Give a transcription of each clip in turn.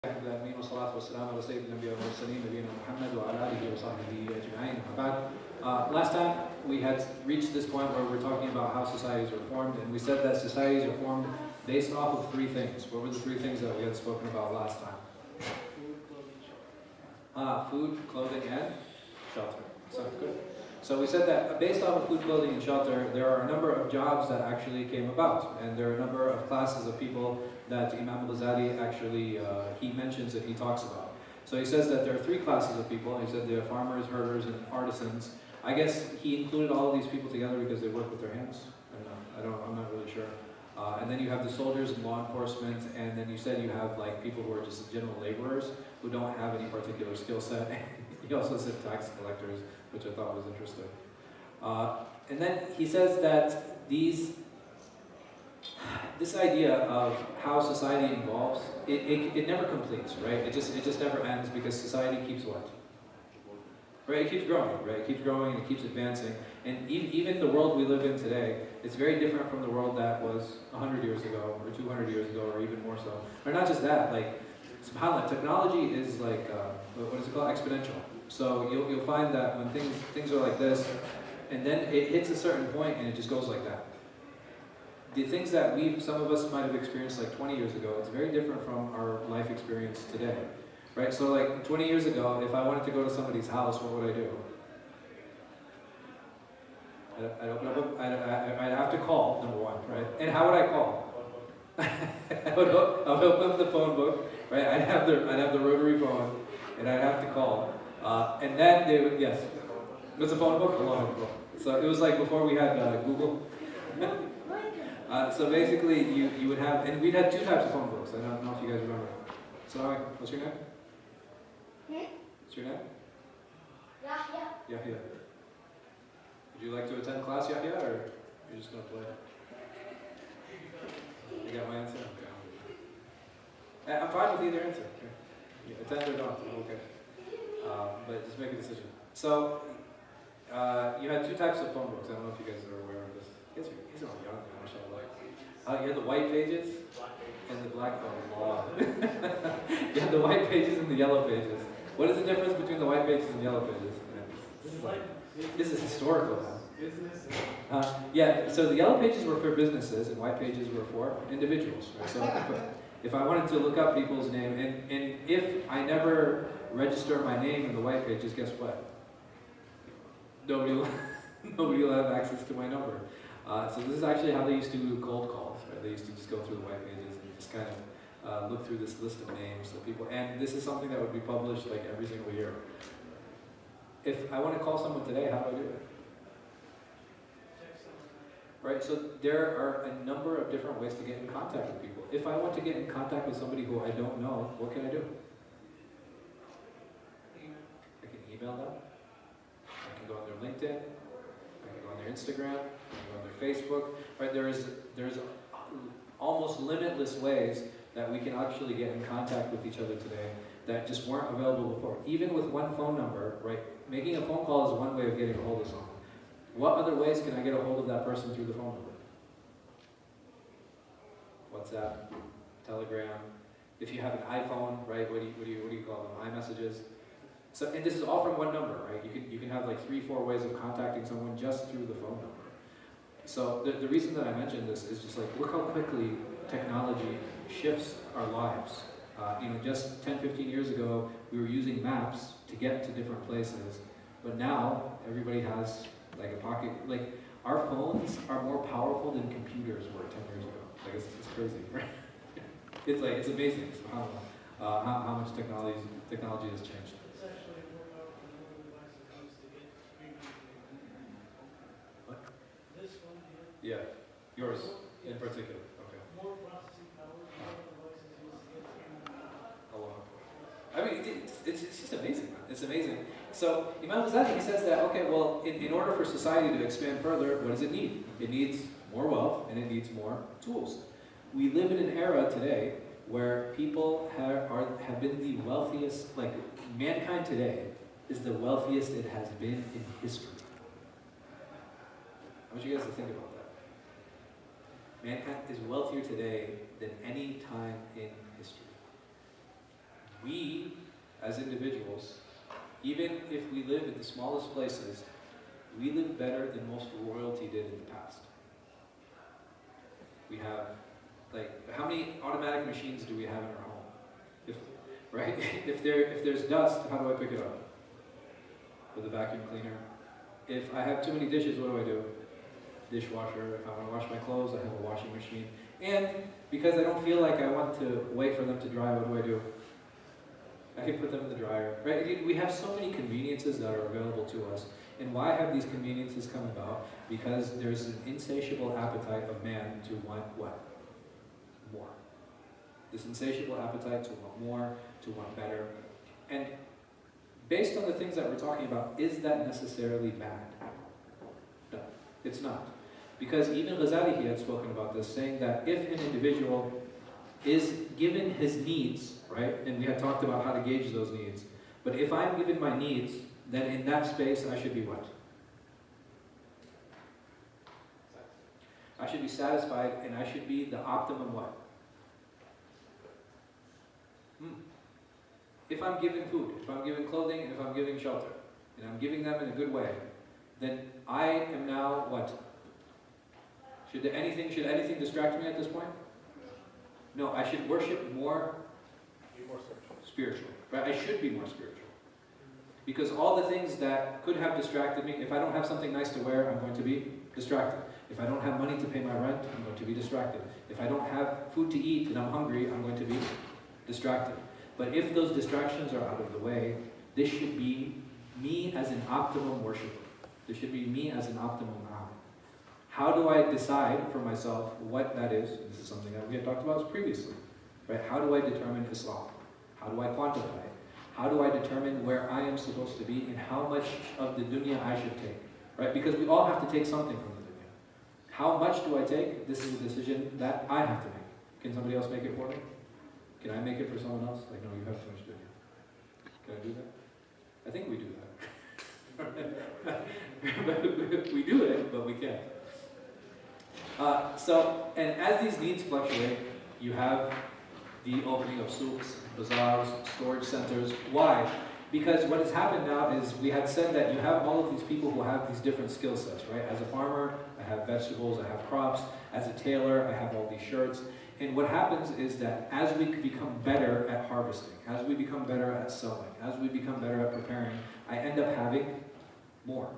العالمين والصلاة والسلام على سيد الأنبياء والمرسلين نبينا محمد وعلى آله وصحبه أجمعين. Last time we had reached this point where we're talking about how societies are formed, and we said that societies are formed based off of three things. What were the three things that we had spoken about last time? Food, clothing, and shelter. Sounds good. So we said that based off of food, clothing, and shelter, there are a number of jobs that actually came about, and there are a number of classes of people that Imam Ghazāli actually, he mentions and he talks about. So he says that there are three classes of people. He said there are farmers, herders, and artisans. I guess he included all of these people together because they work with their hands. I'm not really sure. And then you have the soldiers and law enforcement, and then you said you have like people who are just general laborers who don't have any particular skill set. He also said tax collectors, which I thought was interesting. And then he says that this idea of how society evolves, it never completes, right? It just never ends because society keeps what? Right? It keeps growing, right? It keeps growing and it keeps advancing. And even the world we live in today, it's very different from the world that was 100 years ago, or 200 years ago, or even more so. Or not just that, like, subhanAllah, technology is like, what is it called? Exponential. So you'll find that when things are like this, and then it hits a certain point and it just goes like that. The things that some of us might have experienced like 20 years ago, it's very different from our life experience today. Right? So like 20 years ago, if I wanted to go to somebody's house, what would I do? I'd open up, I'd have to call, number one, right? And how would I call? I would open up the phone book, right? I'd have the rotary phone, and I'd have to call. And then they would, yes. What's a phone book? A long book. So it was like before we had Google. So basically, you would have, and we'd had two types of phone books. I don't know if you guys remember. Sorry, what's your name? What's your name? Iḥyā. Would you like to attend class, Iḥyā, or you're just going to play? You got my answer? Okay. I'm fine with either answer. Okay. Yeah, attend or not, okay. But just make a decision. So, you had two types of phone books. I don't know if you guys are aware of this. You guys are all young, mashallah. You had the white pages and the black law. You had the white pages and the yellow pages. What is the difference between the white pages and the yellow pages? This is historical. Yeah, so the yellow pages were for businesses and white pages were for individuals. Right? So if I wanted to look up people's name, and if I never register my name in the white pages, guess what? Nobody will have access to my number. So this is actually how they used to do cold calls. Right? They used to just go through the white pages and just kind of look through this list of names of people. And this is something that would be published like every single year. If I want to call someone today, how do I do it? Right, so there are a number of different ways to get in contact with people. If I want to get in contact with somebody who I don't know, what can I do? I can email them. I can go on their LinkedIn. I can go on their Instagram. I can go on their Facebook. Right, there's almost limitless ways that we can actually get in contact with each other today that just weren't available before. Even with one phone number, right? Making a phone call is one way of getting a hold of someone. What other ways can I get a hold of that person through the phone number? WhatsApp, Telegram. If you have an iPhone, right? What do you call them? iMessages. So, and this is all from one number, right? You can have like 3-4 ways of contacting someone just through the phone number. So the reason that I mentioned this is just like look how quickly technology shifts our lives. Just 10-15 years ago, we were using maps to get to different places, but now everybody has like a pocket. Like our phones are more powerful than computers were 10 years ago. Like it's crazy, right? It's amazing how much technology has changed. What? This one here. Yeah, yours in particular. Okay. More processing power. I mean, it's just amazing, man. It's amazing. So Imam Ghazāli, he says that, okay, well, in order for society to expand further, what does it need? It needs more wealth and it needs more tools. We live in an era today where people have been the wealthiest, like mankind today is the wealthiest it has been in history. I want you guys to think about that. Mankind is wealthier today than any time in history. we, as individuals, even if we live in the smallest places, we live better than most royalty did in the past. We have, like, how many automatic machines do we have in our home? Right? If there's dust, how do I pick it up? With a vacuum cleaner. If I have too many dishes, what do? Dishwasher. If I want to wash my clothes, I have a washing machine. And because I don't feel like I want to wait for them to dry, what do? I can put them in the dryer. Right? We have so many conveniences that are available to us. And why have these conveniences come about? Because there's an insatiable appetite of man to want what? More. This insatiable appetite to want more, to want better. And based on the things that we're talking about, is that necessarily bad? No, it's not. Because even Ghazāli, he had spoken about this, saying that if an individual is given his needs, right, and we had talked about how to gauge those needs, but if I'm given my needs, then in that space I should be what? I should be satisfied, and I should be the optimum what? If I'm given food, if I'm given clothing, and if I'm giving shelter, and I'm giving them in a good way, then I am now what? Should anything distract me at this point? No, I should worship more, spiritual. Right? I should be more spiritual. Because all the things that could have distracted me, if I don't have something nice to wear, I'm going to be distracted. If I don't have money to pay my rent, I'm going to be distracted. If I don't have food to eat and I'm hungry, I'm going to be distracted. But if those distractions are out of the way, this should be me as an optimum worshiper. This should be me as an optimum Imam. How do I decide for myself what that is? This is something that we had talked about previously. Right? How do I determine Islam? How do I quantify it? How do I determine where I am supposed to be and how much of the dunya I should take? Right? Because we all have to take something from the dunya. How much do I take? This is a decision that I have to make. Can somebody else make it for me? Can I make it for someone else? Like, no, you have so much dunya. Can I do that? I think we do that. We do it, but we can't. And as these needs fluctuate, you have the opening of souks, bazaars, storage centers. Why? Because what has happened now is we had said that you have all of these people who have these different skill sets, right? As a farmer, I have vegetables, I have crops. As a tailor, I have all these shirts. And what happens is that as we become better at harvesting, as we become better at sowing, as we become better at preparing, I end up having more.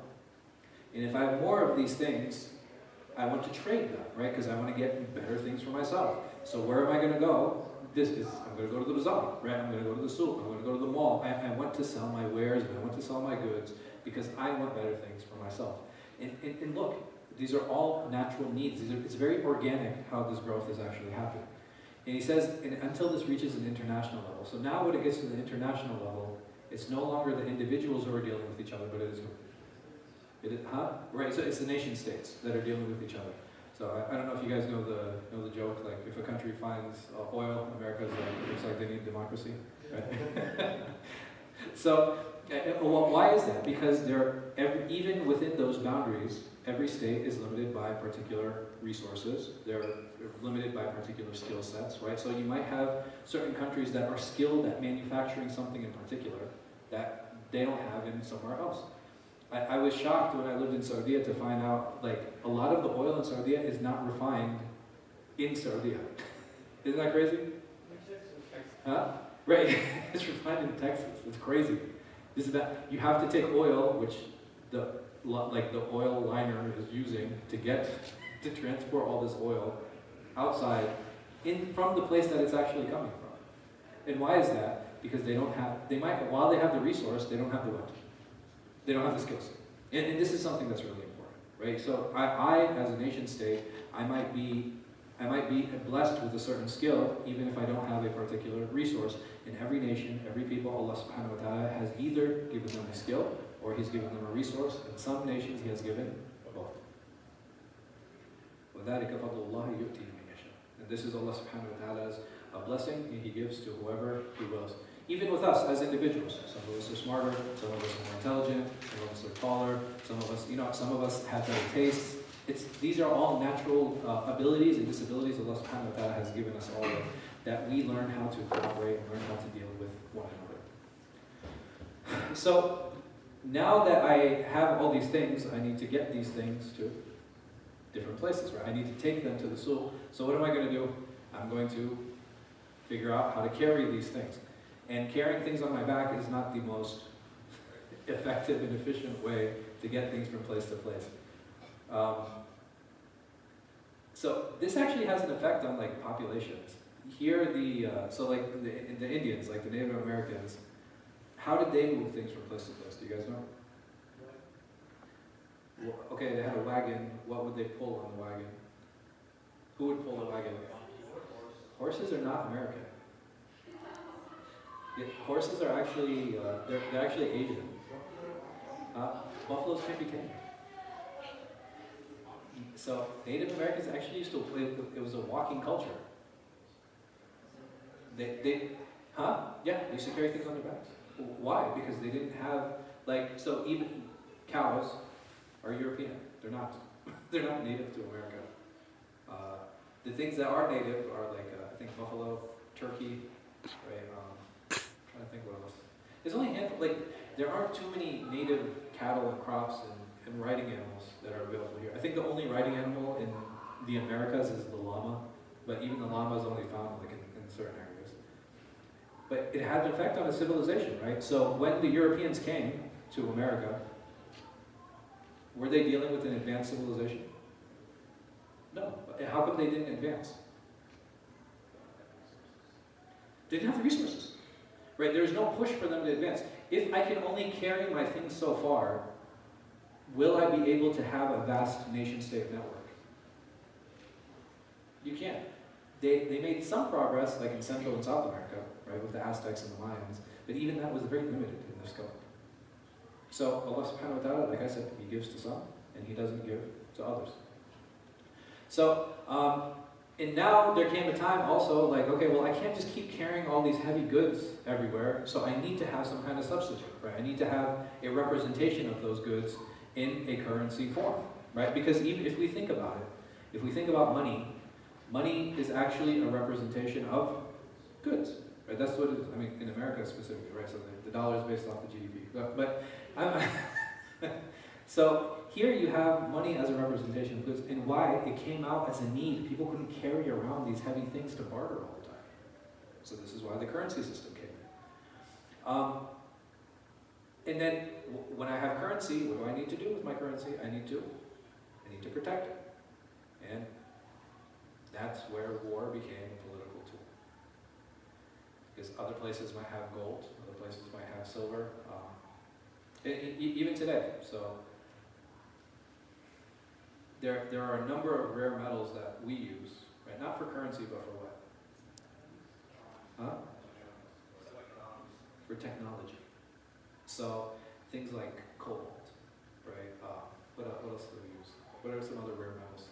And if I have more of these things, I want to trade them, right? Because I want to get better things for myself. So where am I going to go? I'm going to go to the bazaar, right? I'm going to go to the souk, I'm going to go to the mall. I want to sell my wares, and I want to sell my goods because I want better things for myself. And look, these are all natural needs. It's very organic how this growth is actually happening. And he says, until this reaches an international level. So now when it gets to the international level, it's no longer the individuals who are dealing with each other, but it is who? Right, so it's the nation states that are dealing with each other. So I don't know if you guys know the joke, like if a country finds oil, America's like, it looks like they need democracy, right? So, why is that? Because even within those boundaries, every state is limited by particular resources. They're limited by particular skill sets, right? So you might have certain countries that are skilled at manufacturing something in particular that they don't have in somewhere else. I was shocked when I lived in Saudi to find out, like, a lot of the oil in Saudi is not refined in Saudi. Isn't that crazy? Huh? Right, it's refined in Texas. It's crazy. This is that you have to take oil, which the oil liner is using to transport all this oil outside from the place that it's actually coming from. And why is that? Because while they have the resource, they don't have the what? They don't have the skills. And this is something that's really important, right? So I as a nation state, I might be blessed with a certain skill, even if I don't have a particular resource. In every nation, every people, Allah subhanahu wa ta'ala has either given them a skill, or He's given them a resource. In some nations, He has given both. وَذَلِكَ فَضْلُ اللَّهِ يُؤْتِيهِ مَن يَشَاءُ. And this is Allah subhanahu wa ta'ala's blessing, and He gives to whoever He wills. Even with us as individuals, some of us are smarter, some of us are more intelligent, some of us are taller, some of us have better tastes. These are all natural abilities and disabilities Allah subhanahu wa ta'ala has given us all of, that we learn how to cooperate and learn how to deal with one so now that I have all these things, I need to get these things to different places, right? I need to take them to the soul. So what am I going to do? I'm going to figure out how to carry these things. And carrying things on my back is not the most effective and efficient way to get things from place to place. So this actually has an effect on like populations. Here, so like the Indians, like the Native Americans, how did they move things from place to place? Do you guys know? Well, okay, they had a wagon. What would they pull on the wagon? Who would pull the wagon? Horses are not American. Yeah, horses are actually, they're actually Asian. Buffaloes can't be tamed. So Native Americans actually used to, it was a walking culture. Yeah, they used to carry things on their backs. Why? Because they didn't have, like, so even cows are European. They're not. They're not native to America. The things that are native are like, I think buffalo, turkey, right? Trying to think what else. There's only a handful, like, there aren't too many native cattle and crops and riding animals that are available here. I think the only riding animal in the Americas is the llama, but even the llama is only found like in certain areas. But it had an effect on the civilization, right? So when the Europeans came to America, were they dealing with an advanced civilization? No. How come they didn't advance? They didn't have the resources. Right? There's no push for them to advance. If I can only carry my things so far, will I be able to have a vast nation-state network? You can't. They made some progress, like in Central and South America, right, with the Aztecs and the Mayans, but even that was very limited in their scope. So Allah subhanahu wa ta'ala, like I said, He gives to some, and He doesn't give to others. So, and now there came a time also, like, okay, well, I can't just keep carrying all these heavy goods everywhere, so I need to have some kind of substitute, right? I need to have a representation of those goods in a currency form, right? Because even if we think about it, if we think about money, money is actually a representation of goods, right? That's what it is. I mean, in America specifically, right? So the dollar is based off the GDP. But so here you have money as a representation of goods, and why? It came out as a need. People couldn't carry around these heavy things to barter all the time. So this is why the currency system came in. And then when I have currency, what do I need to do with my currency? I need to protect it. And that's where war became a political tool. Because other places might have gold, other places might have silver, even today. So there are a number of rare metals that we use, right? Not for currency, but for what? Huh? For technology. So things like cobalt, right? What else do we use? What are some other rare metals?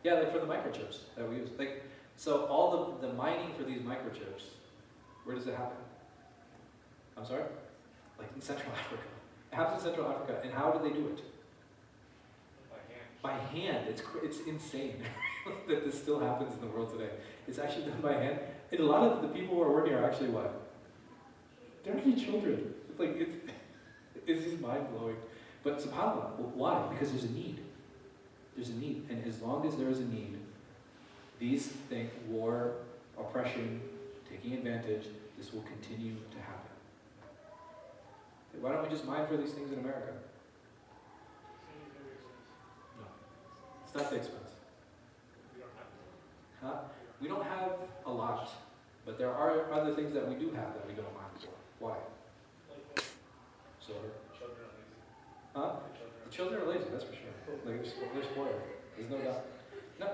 Yeah, like for the microchips that we use. Like, so all the mining for these microchips, where does it happen? I'm sorry? Like in Central Africa. It happens in Central Africa. And how do they do it? By hand. It's insane that this still happens in the world today. It's actually done by hand. And a lot of the people who are working are actually what? They're actually children. It's like, it's just mind-blowing. But subhanAllah, why? Because there's a need. There's a need. And as long as there is a need, these things, war, oppression, taking advantage, this will continue to happen. Why don't we just mine for these things in America? No. It's not the expense. Huh? We don't have a lot, but there are other things that we do have that we don't mine for. Why? Silver. Huh? The children are lazy, that's for sure. Like, they're spoiled. There's no doubt. No.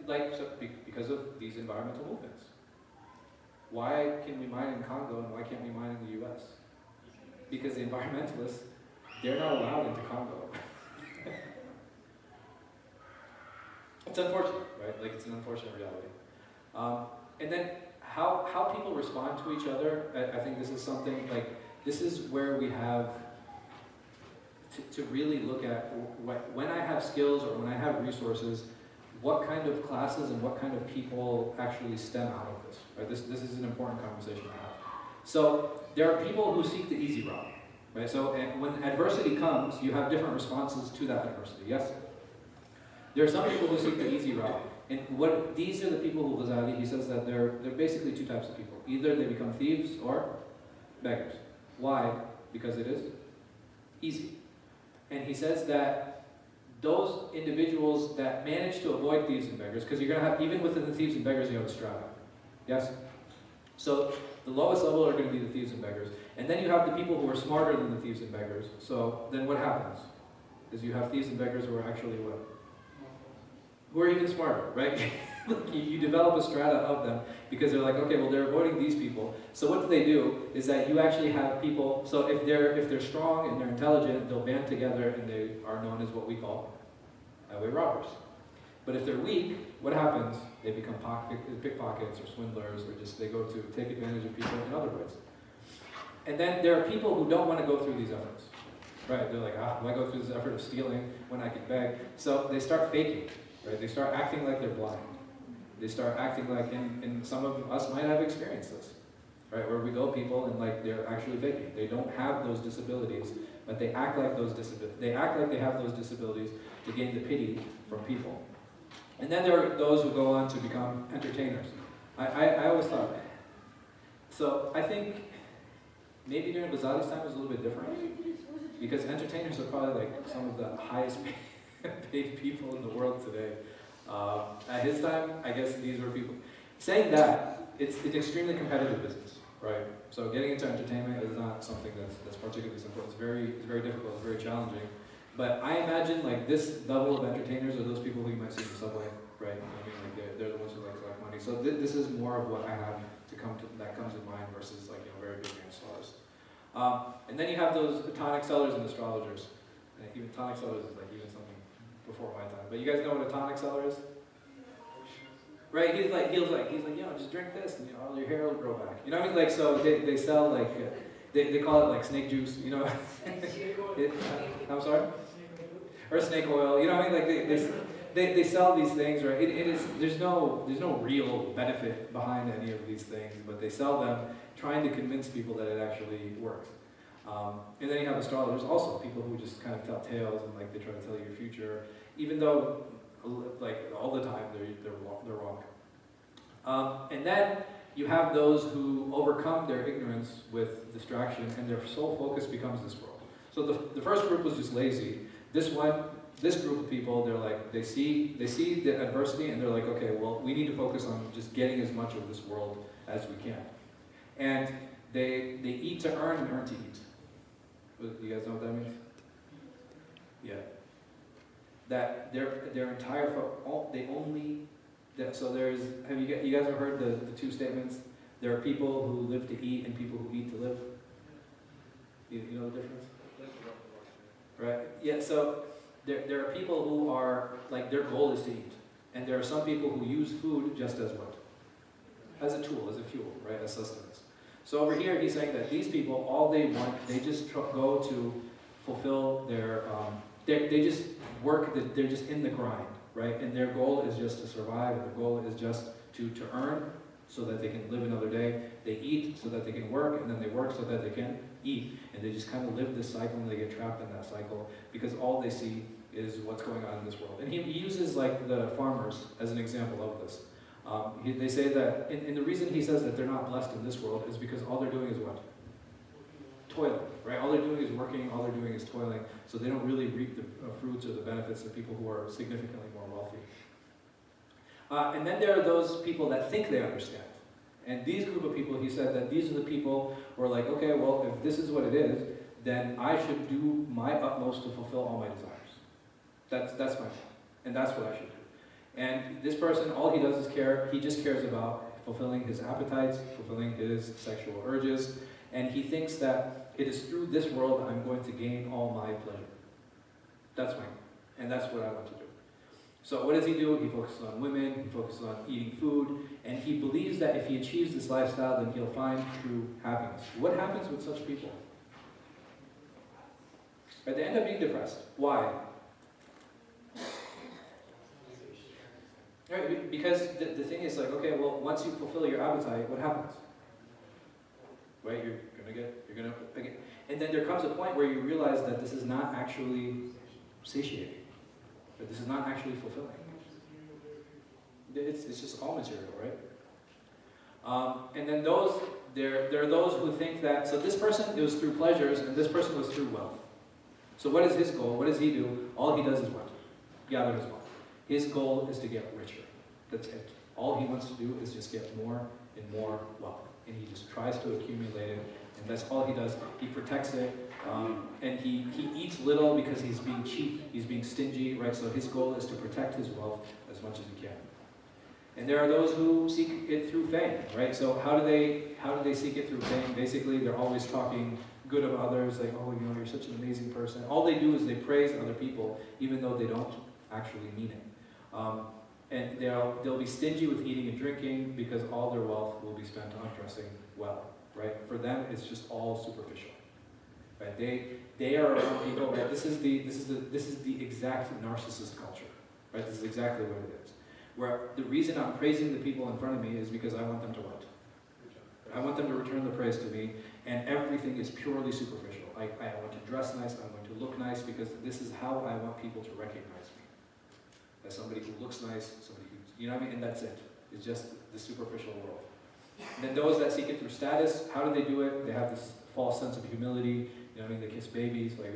Like, so because of these environmental movements. Why can we mine in Congo and why can't we mine in the US? Because the environmentalists, they're not allowed into Congo. It's unfortunate, right? Like, it's an unfortunate reality. And then how people respond to each other, I think this is something, like, this is where we have to really look at when I have skills or when I have resources, what kind of classes and what kind of people actually stem out of this, right? This is an important conversation to have. So there are people who seek the easy route, right? So when adversity comes, you have different responses to that adversity, yes? There are some people who seek the easy route. And these are the people who Ghazāli, he says that they're basically two types of people. Either they become thieves or beggars. Why? Because it is easy. And he says that those individuals that manage to avoid thieves and beggars, because you're going to have, even within the thieves and beggars, you have a strata. Yes? So the lowest level are going to be the thieves and beggars. And then you have the people who are smarter than the thieves and beggars. So then what happens? Is you have thieves and beggars who are actually what? Who are even smarter, right? You develop a strata of them because they're like, okay, well, they're avoiding these people. So what they do is that you actually have people, so if they're strong and they're intelligent, they'll band together and they are known as what we call highway robbers. But if they're weak, what happens? They become pickpockets or swindlers, or just they go to take advantage of people in other ways. And then there are people who don't want to go through these efforts. Right? They're like, why go through this effort of stealing when I can beg? So they start faking. Right? They start acting like they're blind. They start acting like, and some of us might have experienced this, right? Where we go people and like they're actually faking. They don't have those disabilities, but they act like they act like they have those disabilities to gain the pity from people. And then there are those who go on to become entertainers. I always thought, so I think maybe during Ghazāli's time it was a little bit different, because entertainers are probably like some of the highest paid people in the world today. At his time, I guess these were people. Saying that, it's an extremely competitive business, right? So getting into entertainment is not something that's particularly simple. It's very difficult. It's very challenging. But I imagine like this level of entertainers are those people who you might see in the subway, right? I mean, like they're the ones who like collect money. So this is more of what I have that comes in mind versus like very big name stars. And then you have those tonic sellers and astrologers. And even tonic sellers is like even something before my time. But you guys know what a tonic seller is? Right? He's like, just drink this and all your hair will grow back. You know what I mean? Like, so they sell like, they call it like snake juice, you know? I'm sorry? Or snake oil, you know what I mean? Like they sell these things, right? There's no real benefit behind any of these things, but they sell them trying to convince people that it actually works. And then you have astrologers, also people who just kind of tell tales and like they try to tell you your future, even though like all the time they're wrong. And then you have those who overcome their ignorance with distraction, and their sole focus becomes this world. So the first group was just lazy. This group of people, they're like they see the adversity, and they're like, okay, well, we need to focus on just getting as much of this world as we can. And they eat to earn and earn to eat. You guys know what that means? Yeah. That their entire so there's, you guys have heard the two statements? There are people who live to eat and people who eat to live. You know the difference? Right? Yeah. So there are people who are like their goal is to eat, and there are some people who use food just as what? As a tool, as a fuel, right? As sustenance. So over here, he's saying that these people, all they want, they just go to fulfill their, they just work, they're just in the grind, right? And their goal is just to survive, their goal is just to earn so that they can live another day. They eat so that they can work, and then they work so that they can eat. And they just kind of live this cycle, and they get trapped in that cycle because all they see is what's going on in this world. And he uses like the farmers as an example of this. They say that, and the reason he says that they're not blessed in this world is because all they're doing is what? Toiling, right? All they're doing is working, all they're doing is toiling, so they don't really reap the fruits or the benefits of people who are significantly more wealthy. And then there are those people that think they understand. And these group of people, he said that these are the people who are like, okay, well, if this is what it is, then I should do my utmost to fulfill all my desires. That's my point, and that's what I should do. And this person, all he does is he just cares about fulfilling his appetites, fulfilling his sexual urges, and he thinks that it is through this world I'm going to gain all my pleasure. That's mine, and that's what I want to do. So what does he do? He focuses on women, he focuses on eating food, and he believes that if he achieves this lifestyle, then he'll find true happiness. What happens with such people? Right, they end up being depressed. Why? Right, because the thing is like, okay, well, once you fulfill your appetite, what happens? right? You're gonna, again. And then there comes a point where you realize that this is not actually satiating, but this is not actually fulfilling. It's just all material, right? And then there are those who think that, so this person, it was through pleasures, and this person was through wealth. So what is his goal? What does he do? All he does is what? Gather his wealth. His goal is to get richer. That's it. All he wants to do is just get more and more wealth. And he just tries to accumulate it, and that's all he does. He protects it, and he eats little because he's being cheap, he's being stingy, right? So his goal is to protect his wealth as much as he can. And there are those who seek it through fame, right? So how do they seek it through fame? Basically, they're always talking good of others, like, oh, you know, you're such an amazing person. All they do is they praise other people, even though they don't actually mean it. And they'll be stingy with eating and drinking because all their wealth will be spent on dressing well, right? For them, it's just all superficial, right? They are around people, right? This is the exact narcissist culture, right? This is exactly what it is. Where the reason I'm praising the people in front of me is because I want them to what? I want them to return the praise to me, and everything is purely superficial. I want to dress nice, I want to look nice, because this is how I want people to recognize me. As somebody who looks nice, somebody who, you know what I mean? And that's it. It's just the superficial world. And then those that seek it through status, how do they do it? They have this false sense of humility. You know what I mean? They kiss babies. Like,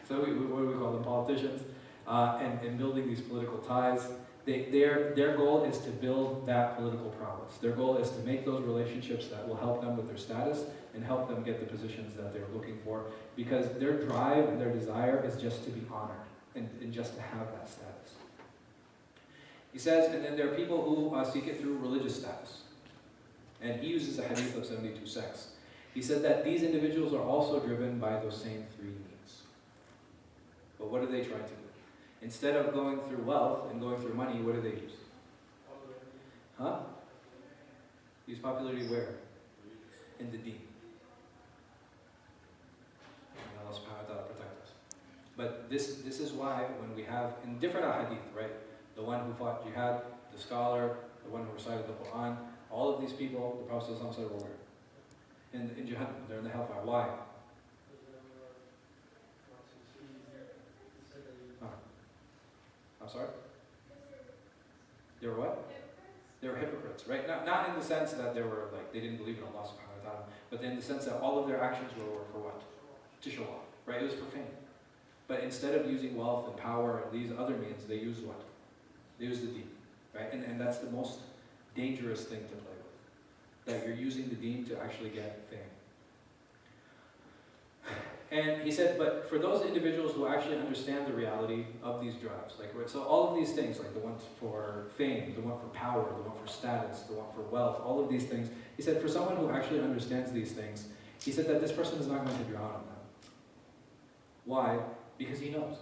so what do we call them? Politicians. And building these political ties. Their goal is to build that political prowess. Their goal is to make those relationships that will help them with their status and help them get the positions that they're looking for, because their drive and their desire is just to be honored and just to have that status. He says, and then there are people who seek it through religious status. And he uses a hadith of 72 sects. He said that these individuals are also driven by those same three needs. But what are they trying to do? Instead of going through wealth and going through money, what do they use? Huh? Use popularity where? In the Deen. And Allah subhanahu wa ta'ala protect us. But this is why when we have, in different hadith, right? The one who fought jihad, the scholar, the one who recited the Quran, all of these people, the Prophet ﷺ said were where? In Jahannam, they're in the hellfire. Why? I'm sorry? They were what? They were hypocrites, right? Not in the sense that they were like, they didn't believe in Allah subhanahu wa ta'ala, but in the sense that all of their actions were for what? To show off, right? It was for fame. But instead of using wealth and power and these other means, they used what? They used the Deen, right? And that's the most dangerous thing to play with. That you're using the Deen to actually get fame. And he said, but for those individuals who actually understand the reality of these drives, like, so all of these things, like the one for fame, the one for power, the one for status, the one for wealth, all of these things, he said, for someone who actually understands these things, he said that this person is not going to drown in them. Why? Because he knows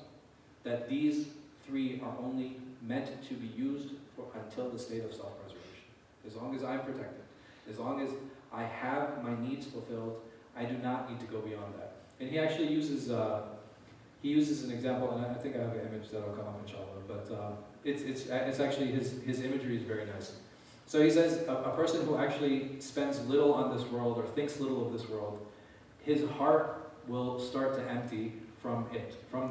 that these three are only meant to be used until the state of self-preservation. As long as I'm protected, as long as I have my needs fulfilled, I do not need to go beyond that. And he actually uses an example, and I think I have an image that'll come up inshallah, but it's actually, his imagery is very nice. So he says, a person who actually spends little on this world or thinks little of this world, his heart will start to empty from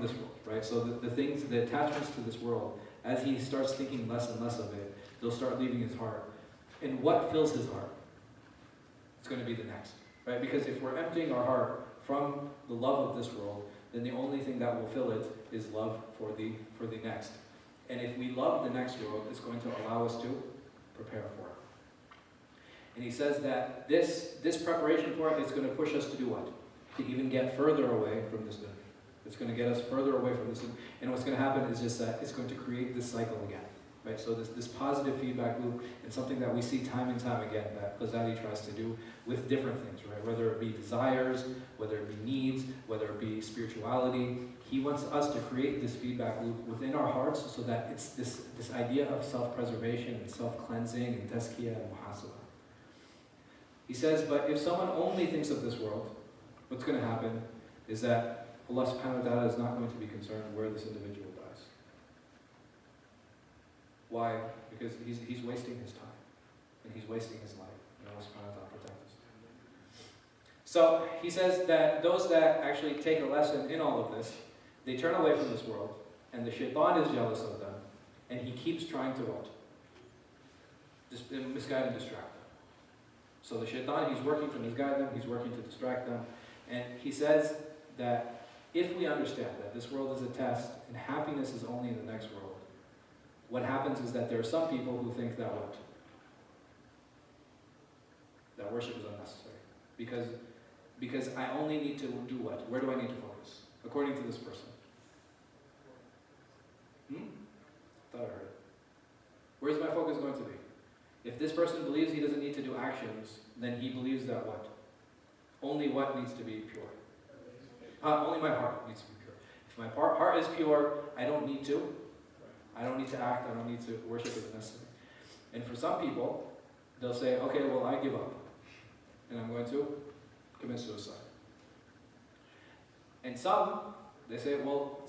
this world, right? So the things, the attachments to this world, as he starts thinking less and less of it, they'll start leaving his heart. And what fills his heart? It's going to be the next, right? Because if we're emptying our heart from the love of this world, then the only thing that will fill it is love for the next. And if we love the next world, it's going to allow us to prepare for it. And he says that this preparation for it is going to push us to do what? To even get further away from this dunya. It's going to get us further away from this. And what's going to happen is just that it's going to create this cycle again. Right? So this positive feedback loop, and something that we see time and time again that Ghazāli tries to do with different things, right? Whether it be desires, whether it be needs, whether it be spirituality. He wants us to create this feedback loop within our hearts so that it's this idea of self-preservation and self-cleansing and Tazkiyah and muhasabah. He says, but if someone only thinks of this world, what's going to happen is that Allah subhanahu wa ta'ala is not going to be concerned where this individual dies. Why? Because he's wasting his time. And he's wasting his life. And Allah subhanahu wa ta'ala protect us. So he says that those that actually take a lesson in all of this, they turn away from this world, and the shaitan is jealous of them, and he keeps trying to what? Just misguide and distract them. So the shaitan, he's working to misguide them, he's working to distract them, and he says that if we understand that this world is a test, and happiness is only in the next world, what happens is that there are some people who think that what? That worship is unnecessary. Because I only need to do what? Where do I need to focus? According to this person. Thought I heard it. Where's my focus going to be? If this person believes he doesn't need to do actions, then he believes that what? Only what needs to be pure? Only my heart needs to be pure. If my heart is pure, I don't need to. I don't need to act, I don't need to worship as necessary. And for some people, they'll say, okay, well, I give up. And I'm going to commit suicide. And some, they say, well,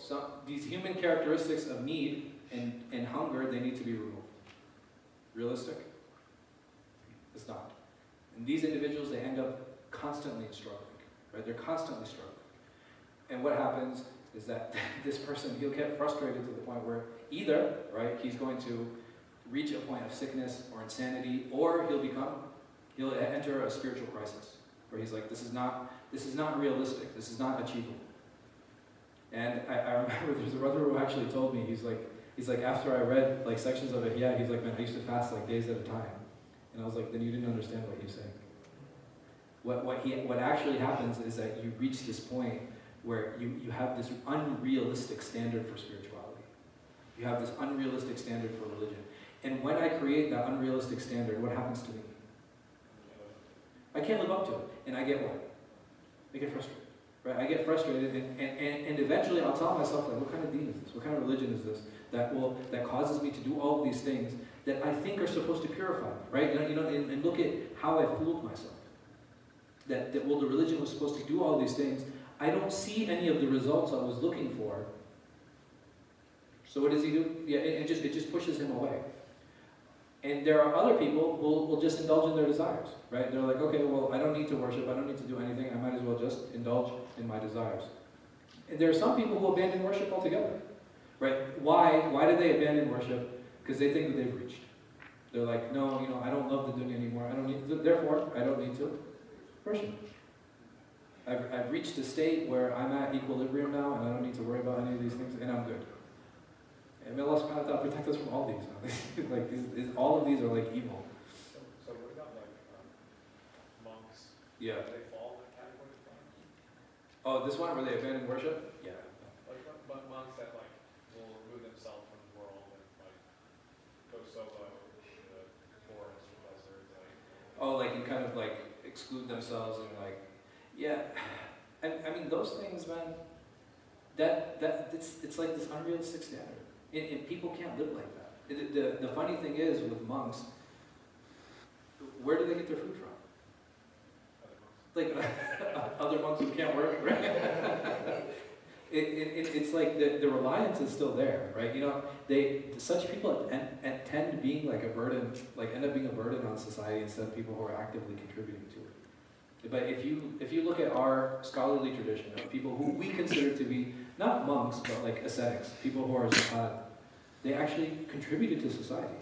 these human characteristics of need and hunger, they need to be removed. Realistic? It's not. And these individuals, they end up constantly struggling. Right? They're constantly struggling. And what happens is that this person, he'll get frustrated to the point where either, right, he's going to reach a point of sickness or insanity, or he'll enter a spiritual crisis, where he's like, this is not realistic, this is not achievable. And I remember there's a brother who actually told me, he's like, after I read like sections of Iḥyā, he's like, man, I used to fast like days at a time. And I was like, then you didn't understand what he was saying. What actually happens is that you reach this point where you have this unrealistic standard for spirituality. You have this unrealistic standard for religion. And when I create that unrealistic standard, what happens to me? I can't live up to it. And I get what? I get frustrated. Right? I get frustrated, and eventually I'll tell myself, like, what kind of deen is this? What kind of religion is this that causes me to do all of these things that I think are supposed to purify me, right? And look at how I fooled myself. That the religion was supposed to do all these things. I don't see any of the results I was looking for. So what does he do? Yeah, it just pushes him away. And there are other people who will just indulge in their desires, right? They're like, okay, well, I don't need to worship, I don't need to do anything, I might as well just indulge in my desires. And there are some people who abandon worship altogether, right? Why do they abandon worship? Because they think that they've reached. They're like, no, I don't love the dunya anymore, therefore, I don't need to worship. I've reached a state where I'm at equilibrium now, and I don't need to worry about any of these things, and I'm good. And may Allah subhanahu wa ta'ala protect us from all these. All of these are like evil. So what about like monks? Yeah. Do they fall in that category? Oh, this one where they abandon worship? Yeah. Like monks that like will remove themselves from the world and like go solo in the forest or desert. Oh, like and kind of like exclude themselves and like, yeah. I mean those things, man. It's like this unrealistic standard. And people can't live like that. The funny thing is with monks, where do they get their food from? Like other monks who can't work, right? It's like the reliance is still there, right? Such people tend being like a burden, like end up being a burden on society instead of people who are actively contributing to it. But if you look at our scholarly tradition of people who we consider to be not monks but like ascetics, people who are zuhad, they actually contributed to society.